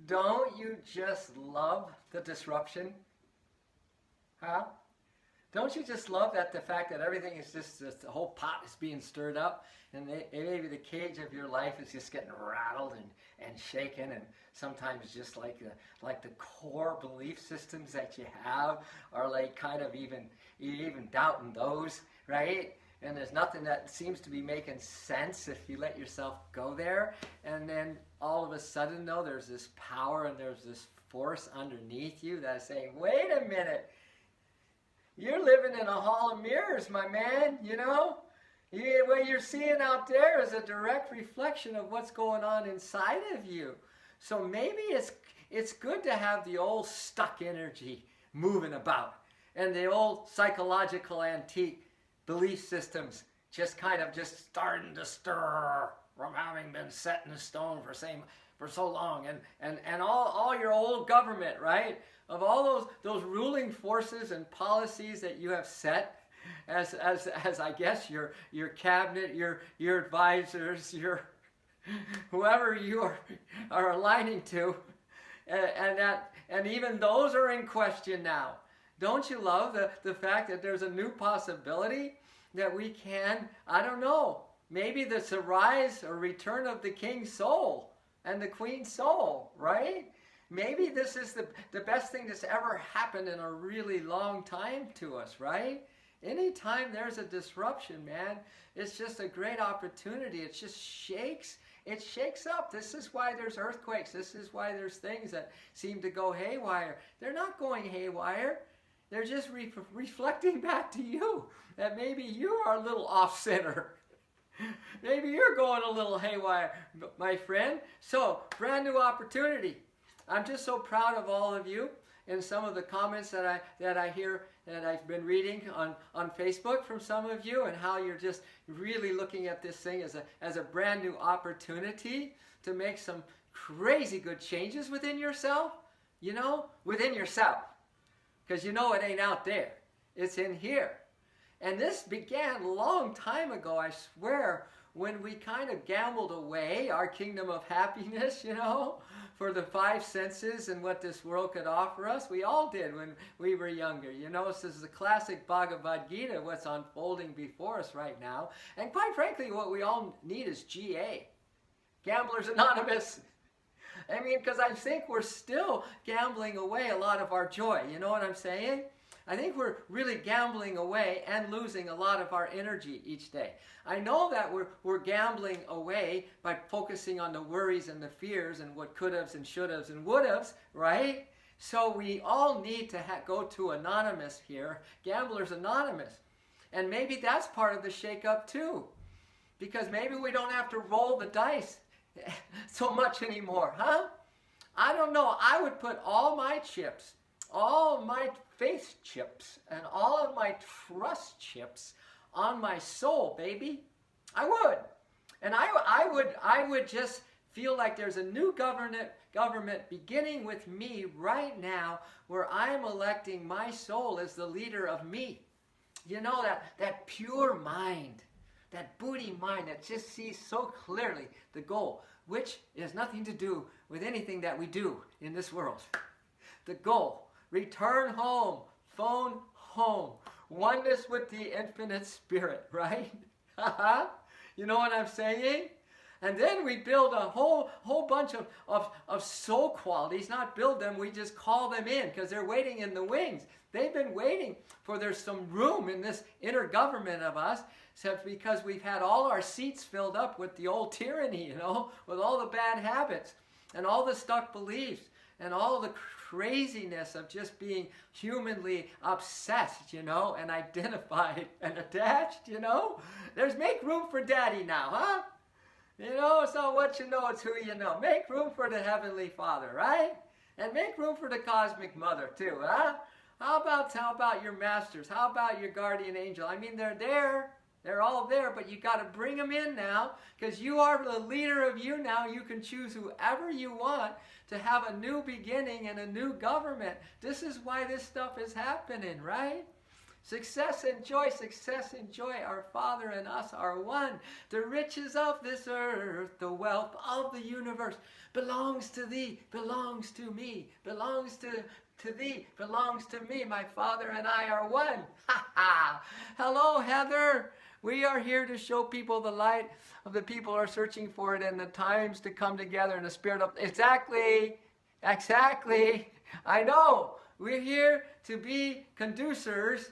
Don't you just love the disruption? Huh? Don't you just love that the fact that everything is just the whole pot is being stirred up, and maybe the cage of your life is just getting rattled and shaken, and sometimes just like the core belief systems that you have are like kind of even doubting those, right? And there's nothing that seems to be making sense if you let yourself go there. And then all of a sudden, though, there's this power and there's this force underneath you that's saying, wait a minute, you're living in a hall of mirrors, my man, you know? What you're seeing out there is a direct reflection of what's going on inside of you. So maybe it's good to have the old stuck energy moving about and the old psychological antique belief systems just kind of just starting to stir from having been set in stone for so long, and all your old government, right, of all those ruling forces and policies that you have set as I guess your cabinet, your advisors, your whoever you are aligning to, and even those are in question now. Don't you love the fact that there's a new possibility that we can, I don't know, maybe there's a rise or return of the king's soul and the queen's soul, right? Maybe this is the best thing that's ever happened in a really long time to us, right? Anytime there's a disruption, man, it's just a great opportunity. It just shakes up. This is why there's earthquakes. This is why there's things that seem to go haywire. They're not going haywire. They're just reflecting back to you that maybe you are a little off center. Maybe you're going a little haywire, my friend. So, brand new opportunity. I'm just so proud of all of you and some of the comments that I hear that I've been reading on Facebook from some of you, and how you're just really looking at this thing as a brand new opportunity to make some crazy good changes within yourself, you know, within yourself. Because you know it ain't out there. It's in here. And this began a long time ago, I swear, when we kind of gambled away our kingdom of happiness, you know, for the five senses and what this world could offer us. We all did when we were younger. You know, this is the classic Bhagavad Gita, what's unfolding before us right now. And quite frankly, what we all need is GA. Gamblers Anonymous. I mean, because I think we're still gambling away a lot of our joy. You know what I'm saying? I think we're really gambling away and losing a lot of our energy each day. I know that we're gambling away by focusing on the worries and the fears and what could-haves and should-haves and would-haves, right? So we all need to go to Anonymous here, Gamblers Anonymous. And maybe that's part of the shake-up too. Because maybe we don't have to roll the dice so much anymore, huh? I don't know. I would put all my chips, all my faith chips, and all of my trust chips on my soul, baby. I would. And I would just feel like there's a new government beginning with me right now, where I am electing my soul as the leader of me. You know, that pure mind, that Buddhi mind that just sees so clearly the goal, which has nothing to do with anything that we do in this world. The goal, return home, phone home, oneness with the infinite spirit, right? You know what I'm saying? And then we build a whole bunch of soul qualities, not build them, we just call them in because they're waiting in the wings. They've been waiting for there's some room in this inner government of us, because we've had all our seats filled up with the old tyranny, you know, with all the bad habits and all the stuck beliefs and all the craziness of just being humanly obsessed, you know, and identified and attached, you know. Make room for Daddy now, huh? You know, so what you know, it's who you know. Make room for the Heavenly Father, right? And make room for the Cosmic Mother too, huh? How about your masters? How about your guardian angel? I mean, they're there. They're all there, but you got to bring them in now, because you are the leader of you now. You can choose whoever you want to have a new beginning and a new government. This is why this stuff is happening, right? Success and joy, success and joy. Our Father and us are one. The riches of this earth, the wealth of the universe belongs to thee, belongs to me, belongs to thee, belongs to me. My Father and I are one. Ha ha. Hello, Heather. We are here to show people the light of the people who are searching for it and the times to come together in the spirit of... Exactly. I know. We're here to be conductors,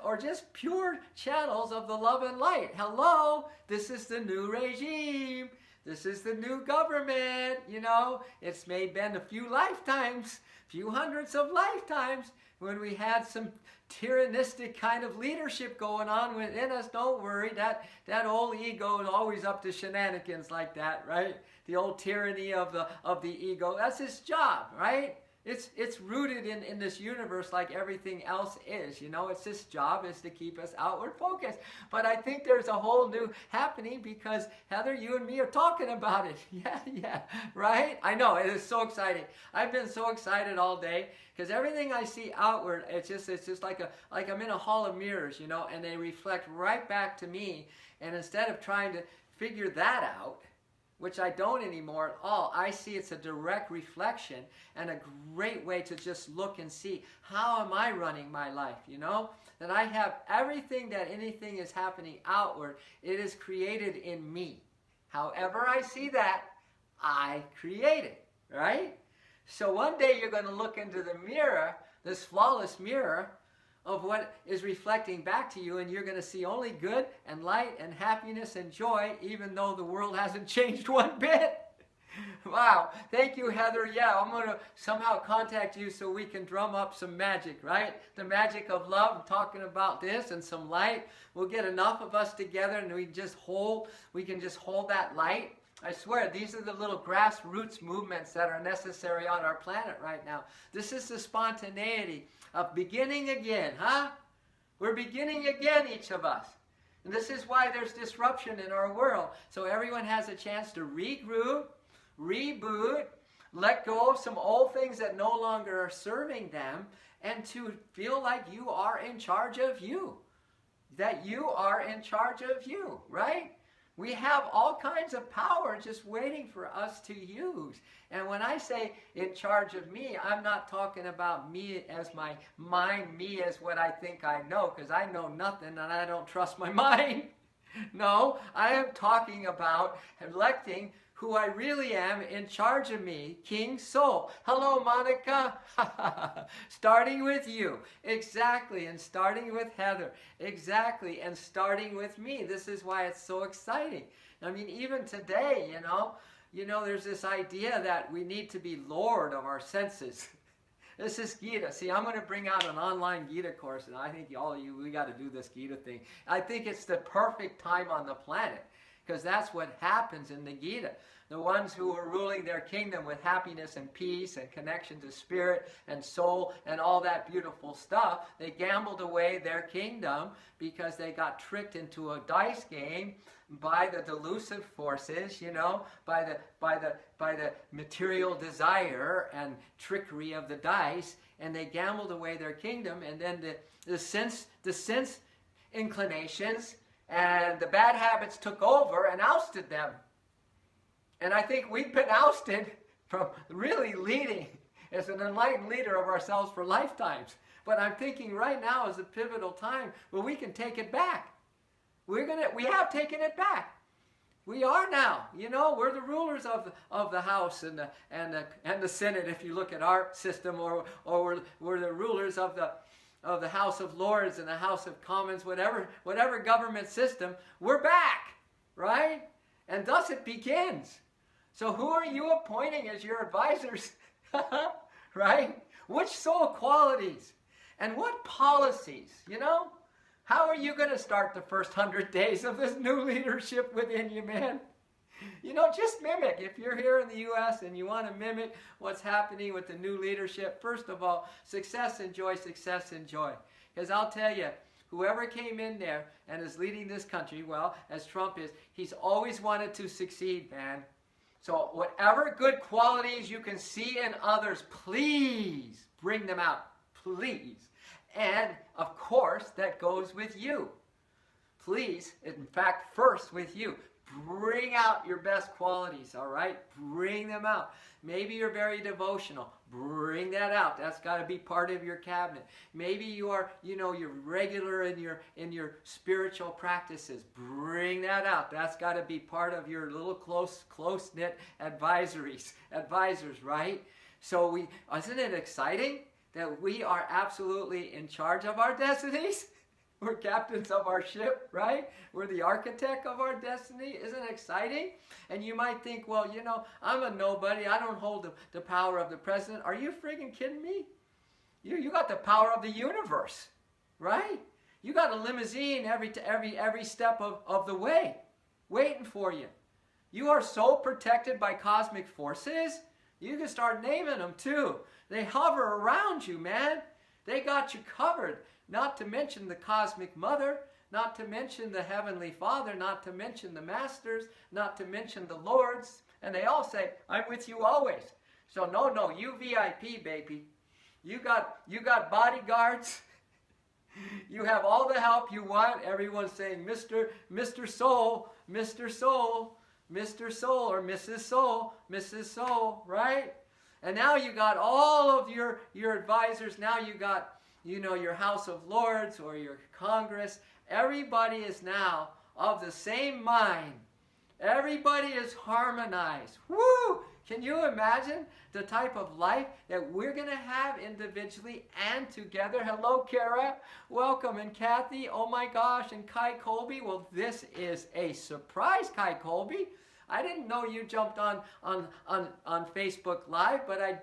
or just pure channels of the love and light. Hello. This is the new regime. This is the new government. You know, it's been a few lifetimes, few hundreds of lifetimes when we had some tyrannistic kind of leadership going on within us. Don't worry, that old ego is always up to shenanigans like that, right? The old tyranny of the ego. That's his job, right? It's rooted in this universe like everything else is. You know, it's his job is to keep us outward focused. But I think there's a whole new happening because, Heather, you and me are talking about it. Yeah, right? I know, it is so exciting. I've been so excited all day because everything I see outward, it's just like I'm in a hall of mirrors, you know, and they reflect right back to me. And instead of trying to figure that out, which I don't anymore at all, I see it's a direct reflection and a great way to just look and see, how am I running my life, you know? That I have everything that anything is happening outward, it is created in me. However I see that, I create it, right? So one day you're going to look into the mirror, this flawless mirror, of what is reflecting back to you, and you're going to see only good and light and happiness and joy, even though the world hasn't changed one bit. Wow. Thank you, Heather. Yeah, I'm going to somehow contact you so we can drum up some magic, right? The magic of love. I'm talking about this and some light. We'll get enough of us together and we can just hold that light. I swear, these are the little grassroots movements that are necessary on our planet right now. This is the spontaneity of beginning again, huh? We're beginning again, each of us. And this is why there's disruption in our world. So everyone has a chance to regroup, reboot, let go of some old things that no longer are serving them, and to feel like you are in charge of you. That you are in charge of you, right? We have all kinds of power just waiting for us to use. And when I say in charge of me, I'm not talking about me as my mind, me as what I think I know, because I know nothing and I don't trust my mind. No, I am talking about electing who I really am in charge of me, King Soul. Hello, Monica. Starting with you. Exactly. And starting with Heather. Exactly. And starting with me. This is why it's so exciting. I mean, even today, you know, there's this idea that we need to be Lord of our senses. This is Gita. See, I'm going to bring out an online Gita course, and I think all of you, we got to do this Gita thing. I think it's the perfect time on the planet, because that's what happens in the Gita. The ones who are ruling their kingdom with happiness and peace and connection to spirit and soul and all that beautiful stuff, they gambled away their kingdom because they got tricked into a dice game by the delusive forces, you know, by the material desire and trickery of the dice, and they gambled away their kingdom, and then the sense inclinations and the bad habits took over and ousted them. And I think we've been ousted from really leading as an enlightened leader of ourselves for lifetimes. But I'm thinking right now is a pivotal time where we can take it back. We have taken it back. We are now. You know, we're the rulers of the House and the Senate. If you look at our system, or we're the rulers of the House of Lords and the House of Commons, whatever government system, we're back, right? And thus it begins. So who are you appointing as your advisors, right? Which soul qualities and what policies, you know? How are you going to start the first 100 days of this new leadership within you, man? You know, just mimic. If you're here in the U.S. and you want to mimic what's happening with the new leadership, first of all, success and joy, success and joy. Because I'll tell you, whoever came in there and is leading this country, well, as Trump is, he's always wanted to succeed, man. So whatever good qualities you can see in others, please bring them out. Please. And, of course, that goes with you. Please, in fact, first with you. Bring out your best qualities, all right? Bring them out. Maybe you're very devotional. Bring that out. That's got to be part of your cabinet. Maybe you are, you're regular in your spiritual practices. Bring that out. That's got to be part of your little close-knit advisors, right? So isn't it exciting that we are absolutely in charge of our destinies? We're captains of our ship, right? We're the architect of our destiny. Isn't it exciting? And you might think, well, I'm a nobody. I don't hold the power of the president. Are you friggin' kidding me? You got the power of the universe, right? You got a limousine every step of the way, waiting for you. You are so protected by cosmic forces, you can start naming them too. They hover around you, man. They got you covered. Not to mention the cosmic mother, not to mention the heavenly father, not to mention the masters, not to mention the lords. And they all say, I'm with you always. So no, you VIP, baby. You got bodyguards. You have all the help you want. Everyone's saying, Mr. Soul, Mr. Soul, Mr. Soul, or Mrs. Soul, right? And now you got all of your advisors. Now you got your House of Lords or your Congress. Everybody is now of the same mind. Everybody is harmonized. Woo! Can you imagine the type of life that we're going to have individually and together? Hello, Kara. Welcome. And Kathy, oh my gosh. And Kai Colby. Well, this is a surprise, Kai Colby. I didn't know you jumped on Facebook Live, but I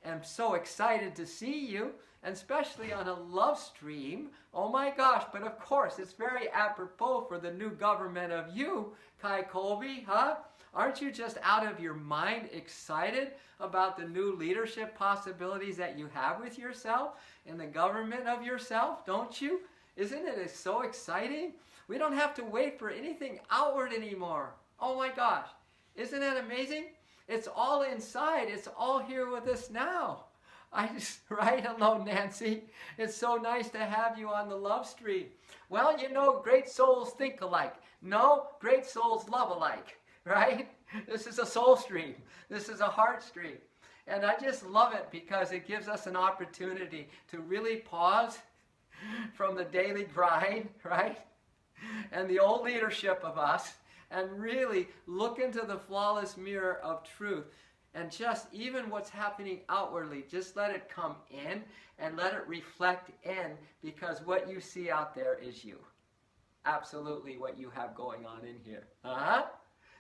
am so excited to see you, and especially on a love stream. Oh my gosh, but of course, it's very apropos for the new government of you, Kai Colby, huh? Aren't you just out of your mind excited about the new leadership possibilities that you have with yourself and the government of yourself, don't you? Isn't it so exciting? We don't have to wait for anything outward anymore. Oh my gosh, isn't that amazing? It's all inside. It's all here with us now. Right? Hello, Nancy. It's so nice to have you on the love stream. Well, great souls think alike. No, great souls love alike, right? This is a soul stream. This is a heart stream. And I just love it because it gives us an opportunity to really pause from the daily grind, right? And the old leadership of us, and really look into the flawless mirror of truth. And just even what's happening outwardly, just let it come in and let it reflect in, because what you see out there is you. Absolutely what you have going on in here.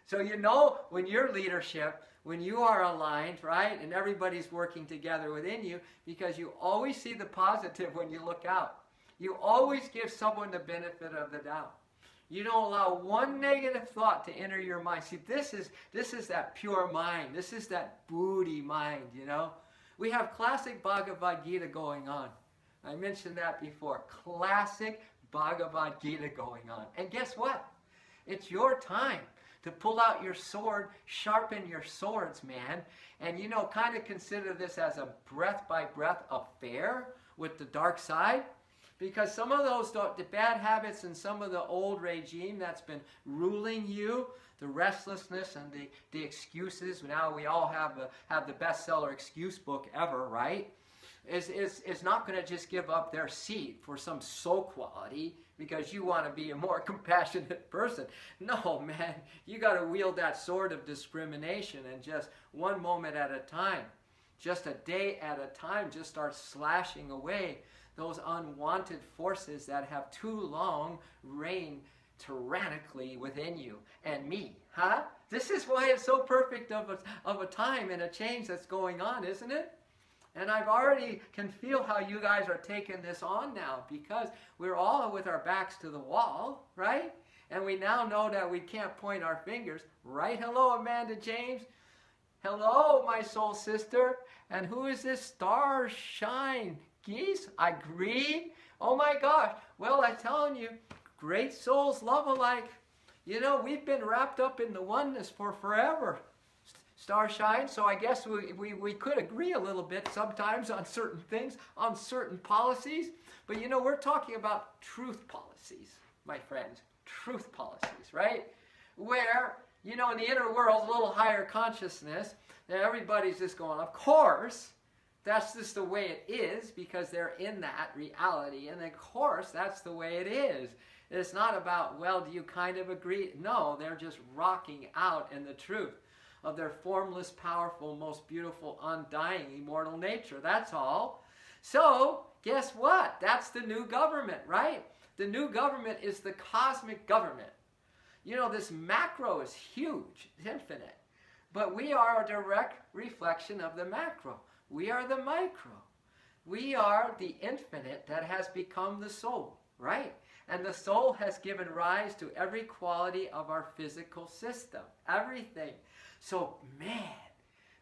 So when your leadership, when you are aligned, right, and everybody's working together within you, because you always see the positive when you look out. You always give someone the benefit of the doubt. You don't allow one negative thought to enter your mind. See, this is that pure mind. This is that Buddhi mind, We have classic Bhagavad Gita going on. I mentioned that before. Classic Bhagavad Gita going on. And guess what? It's your time to pull out your sword, sharpen your swords, man. And, kind of consider this as a breath-by-breath affair with the dark side. Because some of the bad habits and some of the old regime that's been ruling you, the restlessness and the excuses, now we all have the bestseller excuse book ever, right? Is not going to just give up their seat for some soul quality because you want to be a more compassionate person. No, man, you got to wield that sword of discrimination and just one moment at a time, just a day at a time, just start slashing away those unwanted forces that have too long reigned tyrannically within you and me, huh? This is why it's so perfect of a time and a change that's going on, isn't it? And I've already can feel how you guys are taking this on now, because we're all with our backs to the wall, right? And we now know that we can't point our fingers, right? Hello, Amanda James. Hello, my soul sister. And who is this star shine? Geese, I agree. Oh my gosh. Well, I'm telling you, great souls love alike. We've been wrapped up in the oneness for forever. Starshine. So I guess we could agree a little bit sometimes on certain things, on certain policies. But you know, we're talking about truth policies, my friends. Truth policies, right? Where, you know, in the inner world, a little higher consciousness, and everybody's just going, of course, that's just the way it is, because they're in that reality. And of course, that's the way it is. It's not about, well, do you kind of agree? No, they're just rocking out in the truth of their formless, powerful, most beautiful, undying, immortal nature. That's all. So, guess what? That's the new government, right? The new government is the cosmic government. You know, this macro is huge, it's infinite. But we are a direct reflection of the macro. We are the micro. We are the infinite that has become the soul, right? And the soul has given rise to every quality of our physical system. Everything. So, man,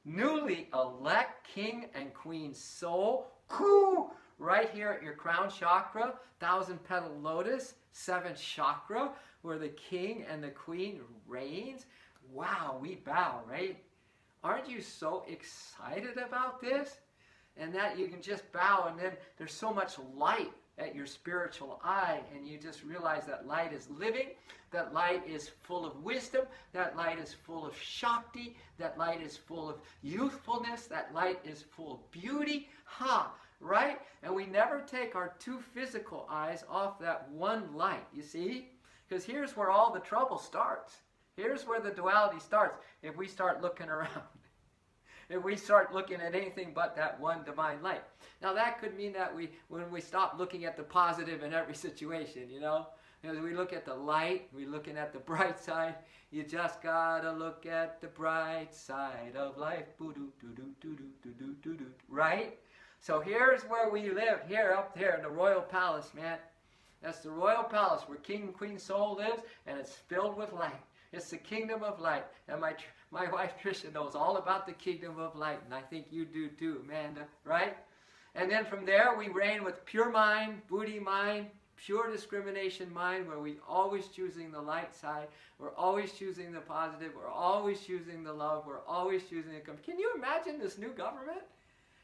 newly elect king and queen soul, right here at your crown chakra, 1,000-petal lotus, 7th chakra, where the king and the queen reigns. Wow, we bow, right? Aren't you so excited about this? And that you can just bow, and then there's so much light at your spiritual eye, and you just realize that light is living, that light is full of wisdom, that light is full of Shakti, that light is full of youthfulness, that light is full of beauty, right? And we never take our two physical eyes off that one light, you see? Because here's where all the trouble starts. Here's where the duality starts, if we start looking around. If we start looking at anything but that one divine light. Now that could mean that when we stop looking at the positive in every situation, you know. As we look at the light, we're looking at the bright side. You just gotta look at the bright side of life. Right? So here's where we live, here, up there in the royal palace, man. That's the royal palace where King and Queen Soul lives, and it's filled with light. It's the kingdom of light. And my wife Tricia knows all about the kingdom of light, and I think you do too, Amanda, right? And then from there we reign with pure mind, Buddhi mind, pure discrimination mind, where we're always choosing the light side, we're always choosing the positive, we're always choosing the love, we're always choosing the... Can you imagine this new government?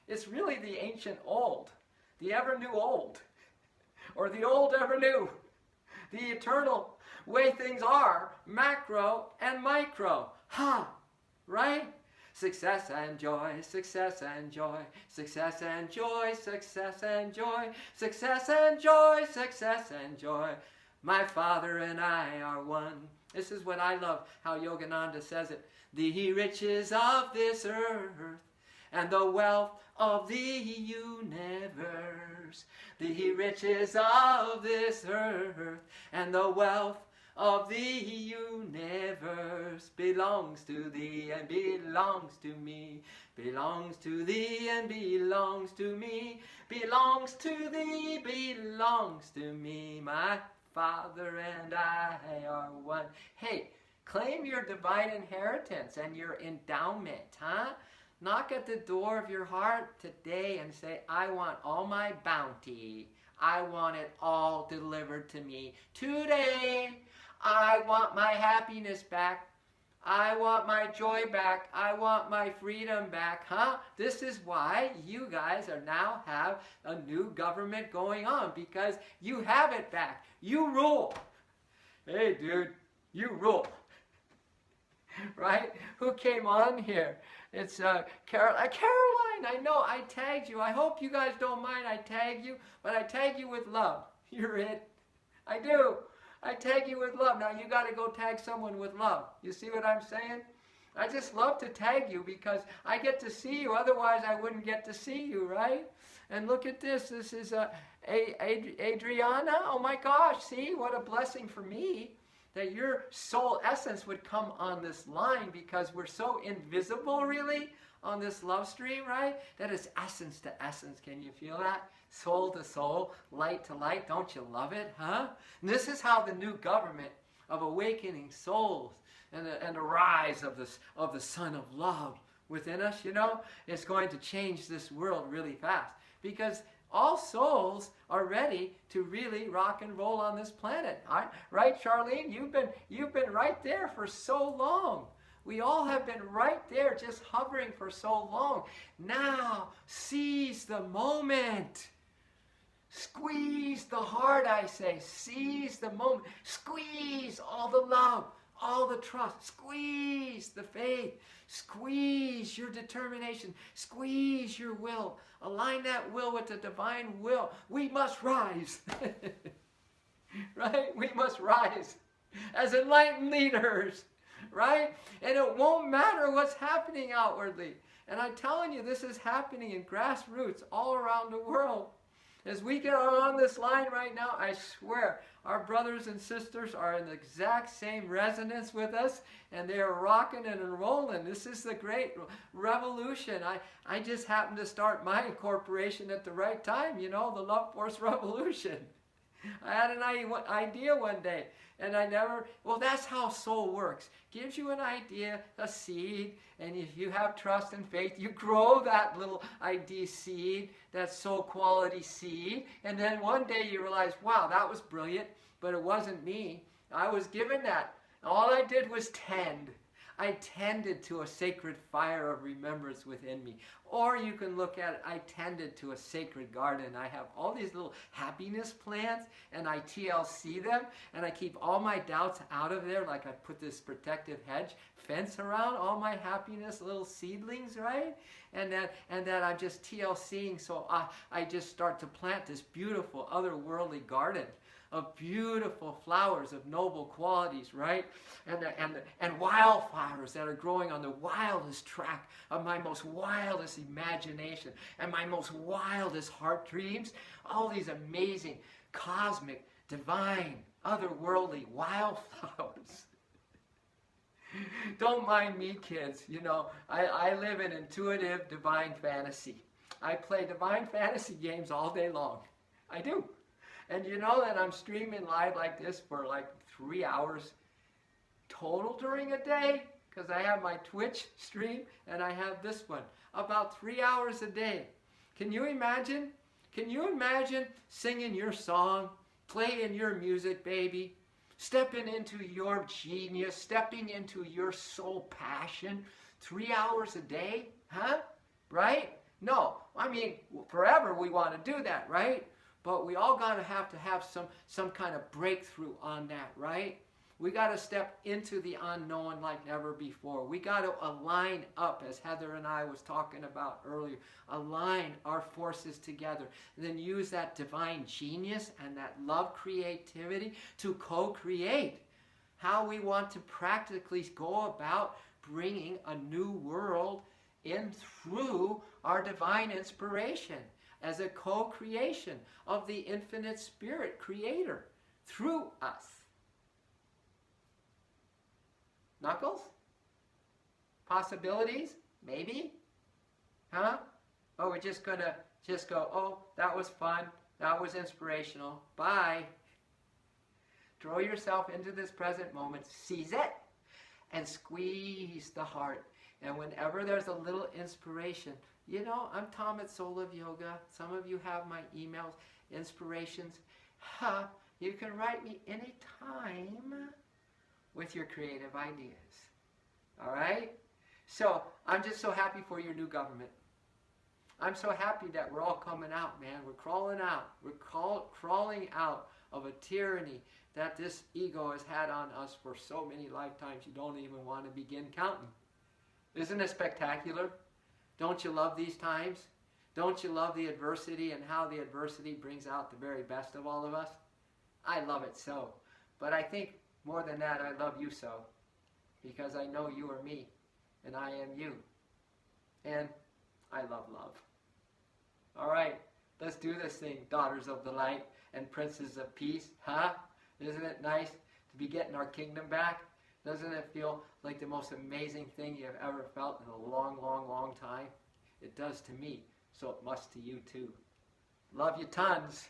It's really the ancient old, the ever new old, or the old ever new, the eternal way things are, macro and micro. Right? Success and joy, success and joy, success and joy, success and joy, success and joy, success and joy. My Father and I are one. This is what I love, how Yogananda says it. The riches of this earth and the wealth of the universe. The riches of this earth and the wealth of the universe belongs to thee and belongs to me, belongs to thee and belongs to me, belongs to thee, belongs to me. My Father and I are one. Hey, claim your divine inheritance and your endowment, Knock at the door of your heart today and say, I want all my bounty. I want it all delivered to me today. I want my happiness back. I want my joy back. I want my freedom back. This is why you guys are now have a new government going on, because you have it back. You rule. Hey, dude, you rule. Right? Who came on here? It's Caroline. I know I tagged you. I hope you guys don't mind I tag you, but I tag you with love. You're it. I do. I tag you with love. Now you got to go tag someone with love. You see what I'm saying? I just love to tag you because I get to see you. Otherwise, I wouldn't get to see you, right? And look at this. This is Adriana. Oh my gosh. See, what a blessing for me that your soul essence would come on this line, because we're so invisible, really, on this love stream, right? That is essence to essence. Can you feel that? Soul to soul, light to light. Don't you love it, And this is how the new government of awakening souls and the rise of the Son of Love within us, is going to change this world really fast. Because all souls are ready to really rock and roll on this planet. Right, Charlene? You've been right there for so long. We all have been right there just hovering for so long. Now, seize the moment. Squeeze the heart, I say. Seize the moment. Squeeze all the love, all the trust. Squeeze the faith. Squeeze your determination. Squeeze your will. Align that will with the divine will. We must rise. Right? We must rise as enlightened leaders. Right? And it won't matter what's happening outwardly. And I'm telling you, this is happening in grassroots all around the world. As we get on this line right now, I swear, our brothers and sisters are in the exact same resonance with us, and they are rocking and rolling. This is the great revolution. I just happened to start my corporation at the right time, you know, the Love Force Revolution. I had an idea one day, and well, that's how soul works. Gives you an idea, a seed, and if you have trust and faith, you grow that little idea seed, that soul quality seed, and then one day you realize, wow, that was brilliant, but it wasn't me. I was given that. All I did was tend. I tended to a sacred fire of remembrance within me. Or you can look at it, I tended to a sacred garden. I have all these little happiness plants, and I TLC them, and I keep all my doubts out of there, like I put this protective hedge fence around all my happiness little seedlings, right? And then I'm just TLCing, so I just start to plant this beautiful otherworldly garden of beautiful flowers of noble qualities, right? And wildflowers that are growing on the wildest track of my most wildest imagination and my most wildest heart dreams. All these amazing, cosmic, divine, otherworldly wildflowers. Don't mind me, kids. You know, I live in intuitive divine fantasy. I play divine fantasy games all day long. I do. And you know that I'm streaming live like this for like 3 hours total during a day? Because I have my Twitch stream and I have this one. About 3 hours a day. Can you imagine? Can you imagine singing your song, playing your music, baby, stepping into your genius, stepping into your soul passion 3 hours a day? Huh? Right? No. I mean, forever we want to do that, right? But we all got to have some kind of breakthrough on that, right? We got to step into the unknown like never before. We got to align up, as Heather and I was talking about earlier. Align our forces together. And then use that divine genius and that love creativity to co-create how we want to practically go about bringing a new world in through our divine inspiration, as a co-creation of the infinite spirit creator through us. Knuckles? Possibilities? Maybe? Huh? Oh, we're just gonna go, oh, that was fun, that was inspirational, bye. Throw yourself into this present moment, seize it, and squeeze the heart. And whenever there's a little inspiration, you know, I'm Tom at Soul of Yoga. Some of you have my emails, inspirations. You can write me anytime with your creative ideas. All right? So, I'm just so happy for your new government. I'm so happy that we're all coming out, man. We're crawling out. We're crawling out of a tyranny that this ego has had on us for so many lifetimes you don't even want to begin counting. Isn't it spectacular? Don't you love these times? Don't you love the adversity and how the adversity brings out the very best of all of us? I love it so. But I think more than that, I love you so. Because I know you are me, and I am you. And I love love. All right, let's do this thing, daughters of the light and princes of peace. Huh? Isn't it nice to be getting our kingdom back? Doesn't it feel like the most amazing thing you've ever felt in a long, long, long time? It does to me, so it must to you too. Love you tons.